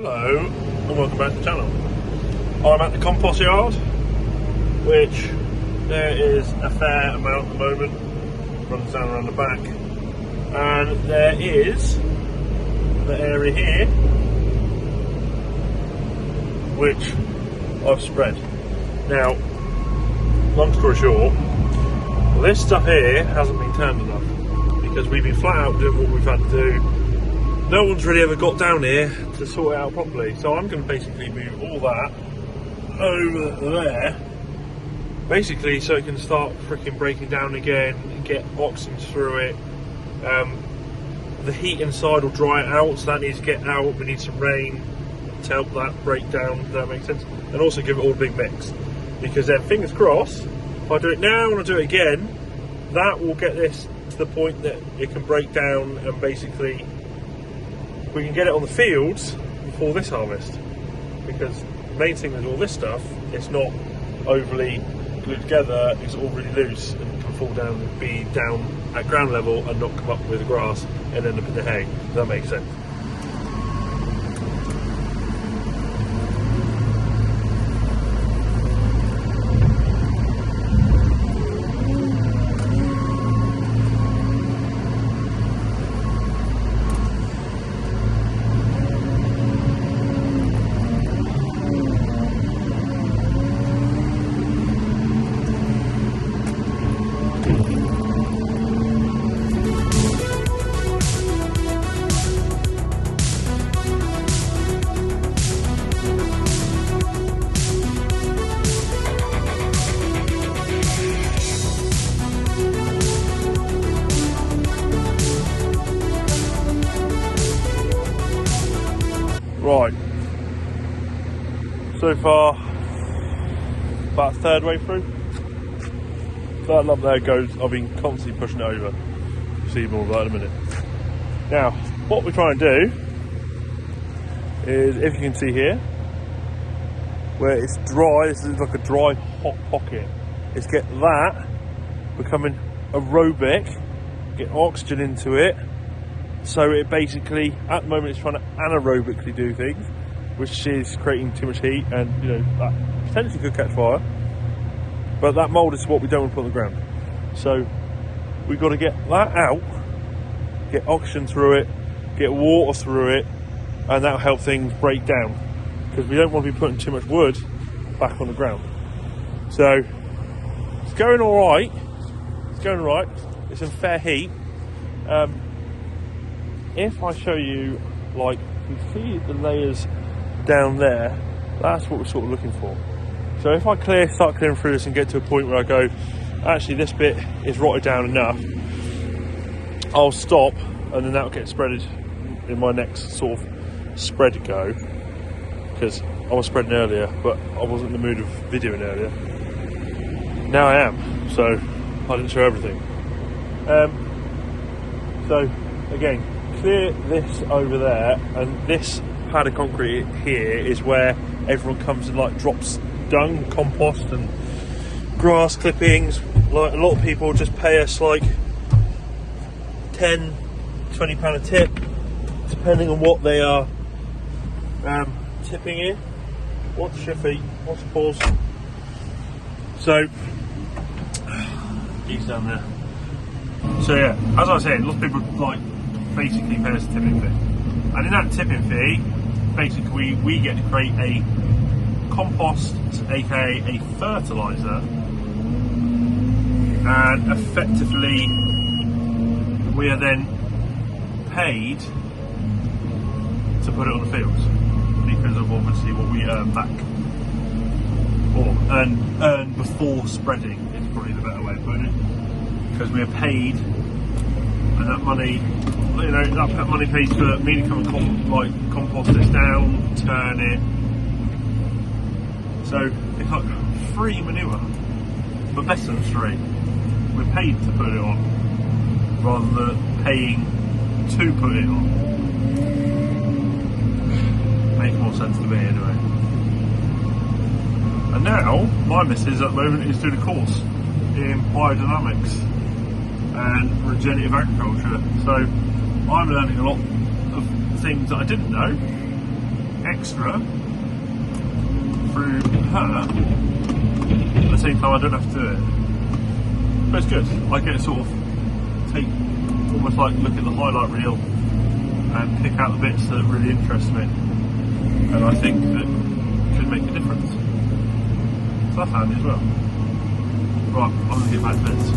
Hello and welcome back to the channel. I'm at the compost yard, which there is a fair amount at the moment, runs down around the back, and there is the area here which I've spread. Now, long story short, this stuff here hasn't been turned enough because we've been flat out doing what we've had to do. No one's really ever got down here to sort it out properly, so I'm going to basically move all that over there, basically so it can start freaking breaking down again and get oxygen through it. The heat inside will dry it out, so that needs to get out. We need some rain to help that break down, if that makes sense, and also give it all a big mix, because then fingers crossed, if I do it now and I do it again, that will get this to the point that it can break down and basically we can get it on the fields before this harvest, because the main thing with all this stuff, it's not overly glued together, it's all really loose and can fall down and be down at ground level and not come up with the grass and end up in the hay. Does that make sense? Right, so far about a third way through. That lump there goes, I've been constantly pushing it over. See more of that in a minute. Now, what we're trying to do is, if you can see here, where it's dry, this is like a dry hot pocket, is get that becoming aerobic, get oxygen into it. So it basically, at the moment, it's trying to anaerobically do things, which is creating too much heat, and you know that potentially could catch fire. But that mould is what we don't want to put on the ground. So we've got to get that out, get oxygen through it, get water through it, and that'll help things break down. Because we don't want to be putting too much wood back on the ground. So it's going all right. It's going all right. It's in fair heat. If I show you, like, you see the layers down there, that's what we're sort of looking for. So if I start clearing through this and get to a point where I go, actually this bit is rotted down enough, I'll stop, and then that'll get spreaded in my next sort of spread go, because I was spreading earlier, but I wasn't in the mood of videoing earlier. Now I am, so I didn't show everything. So again, clear this over there, and this pad of concrete here is where everyone comes and like drops dung, compost and grass clippings. Like, a lot of people just pay us like £10–20 a tip, depending on what they are tipping in. What's your feet? What's your paws? So geese down there. So yeah, as I was saying, lots of people like basically pay us a tipping fee, and in that tipping fee, basically we get to create a compost, aka a fertiliser, and effectively we are then paid to put it on the fields because of obviously what we earn back, or earn before spreading is probably the better way of putting it, because we are paid, and that money, you know, that money pays for me to come and compost this down, turn it. So it's like free manure, but better than free. We're paid to put it on, rather than paying to put it on. Makes more sense to me anyway. And now, my missus at the moment is doing a course in biodynamics and regenerative agriculture. So I'm learning a lot of things that I didn't know, extra through her. At the same time, I don't have to do it. But it's good. I get to sort of take, almost like look at the highlight reel and pick out the bits that really interest me. And I think that could make a difference. So that's handy as well. Right, I'm going to get back to this.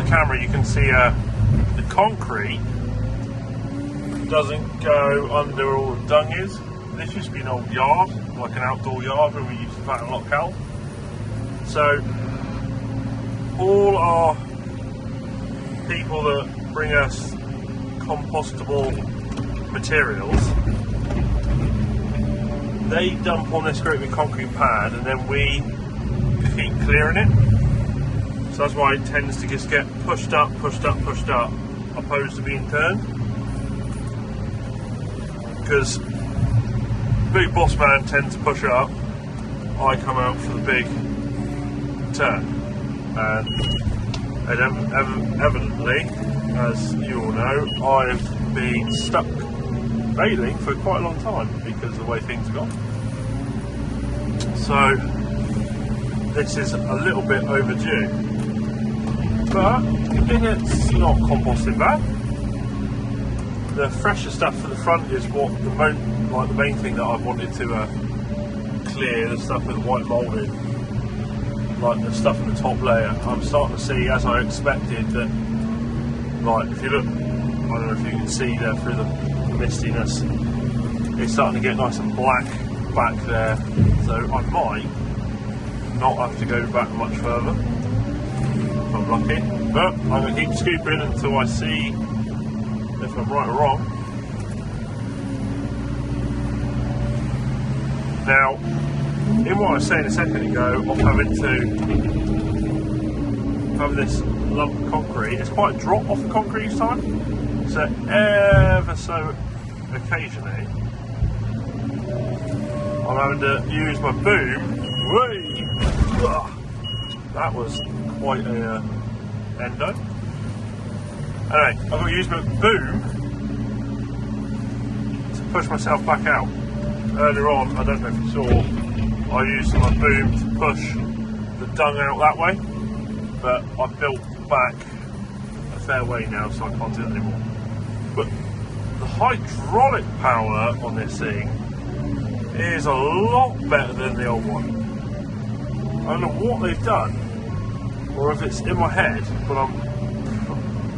Camera you can see the concrete doesn't go under all the dung is. This used to be an old yard, like an outdoor yard where we used to fatten a lot of cattle. So all our people that bring us compostable materials, they dump on this great big concrete pad and then we keep clearing it. So that's why it tends to just get pushed up, opposed to being turned. Because big boss man tends to push up, I come out for the big turn. And evidently, as you all know, I've been stuck baling for quite a long time because of the way things have gone. So this is a little bit overdue. But it's not composting bad. The fresher stuff for the front is what the main thing that I wanted to clear, the stuff with white moulding, like the stuff in the top layer. I'm starting to see, as I expected, that like if you look, I don't know if you can see there through the mistiness, it's starting to get nice and black back there. So I might not have to go back much further. I'm lucky, but I'm going to keep scooping until I see if I'm right or wrong. Now, in what I was saying a second ago, of having this lump of concrete, it's quite a drop off the concrete each time, so ever so occasionally I'm having to use my boom. That was quite a endo. Anyway, I've got to use my boom to push myself back out. Earlier on, I don't know if you saw, I used my boom to push the dung out that way, but I've built back a fair way now, so I can't do that anymore. But the hydraulic power on this thing is a lot better than the old one. I don't know what they've done, or if it's in my head, but I'm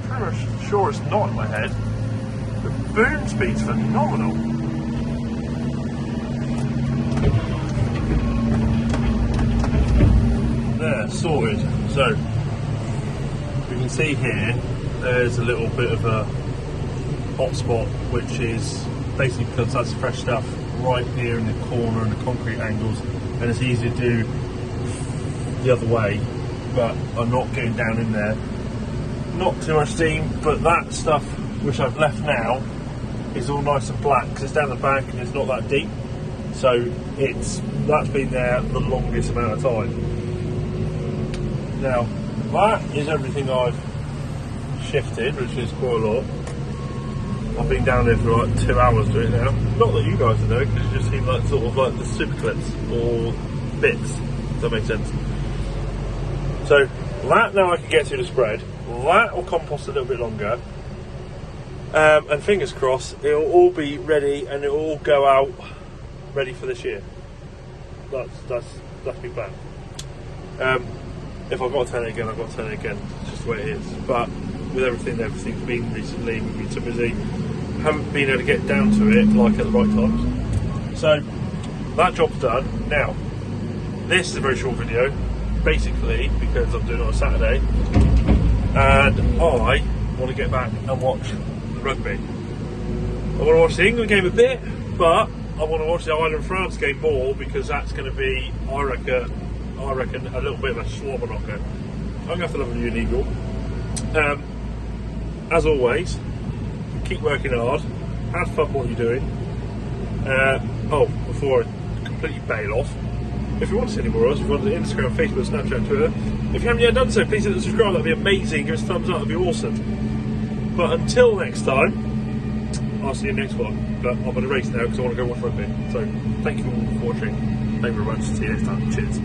pretty much sure it's not in my head. The boom speed's phenomenal. There, sorted. So, we can see here, there's a little bit of a hot spot, which is basically because that's fresh stuff right here in the corner and the concrete angles, and it's easy to do the other way, but I'm not getting down in there. Not too much steam, but that stuff which I've left now is all nice and black because it's down the back and it's not that deep, so that's been there the longest amount of time. Now that is everything I've shifted, which is quite a lot. I've been down there for like 2 hours doing it now. Not that you guys are doing, because it just seemed like sort of like the super clips or bits. Does that make sense? So that now I can get through the spread. That will compost a little bit longer, and fingers crossed it'll all be ready and it'll all go out ready for this year. That's been planned. if I've got to turn it again, I've got to turn it again. It's just the way it is. But with everything's been recently, we've been so busy, haven't been able to get down to it like at the right times. So that job's done. Now, this is a very short video, basically because I'm doing it on a Saturday, and I want to get back and watch the rugby. I want to watch the England game a bit, but I want to watch the Ireland-France game more because that's going to be, I reckon, a little bit of a slobber knocker. I'm going to have to love you an eagle. As always, keep working hard, have fun what you're doing. Before I completely bail off, if you want to see any more of us, we've got Instagram, Facebook, Snapchat, Twitter. If you haven't yet done so, please hit the subscribe, that'd be amazing. Give us a thumbs up, that'd be awesome. But until next time, I'll see you next one. But I'm on a race now because I want to go watch rugby. So thank you all for watching. Thank you very much. See you next time. Cheers.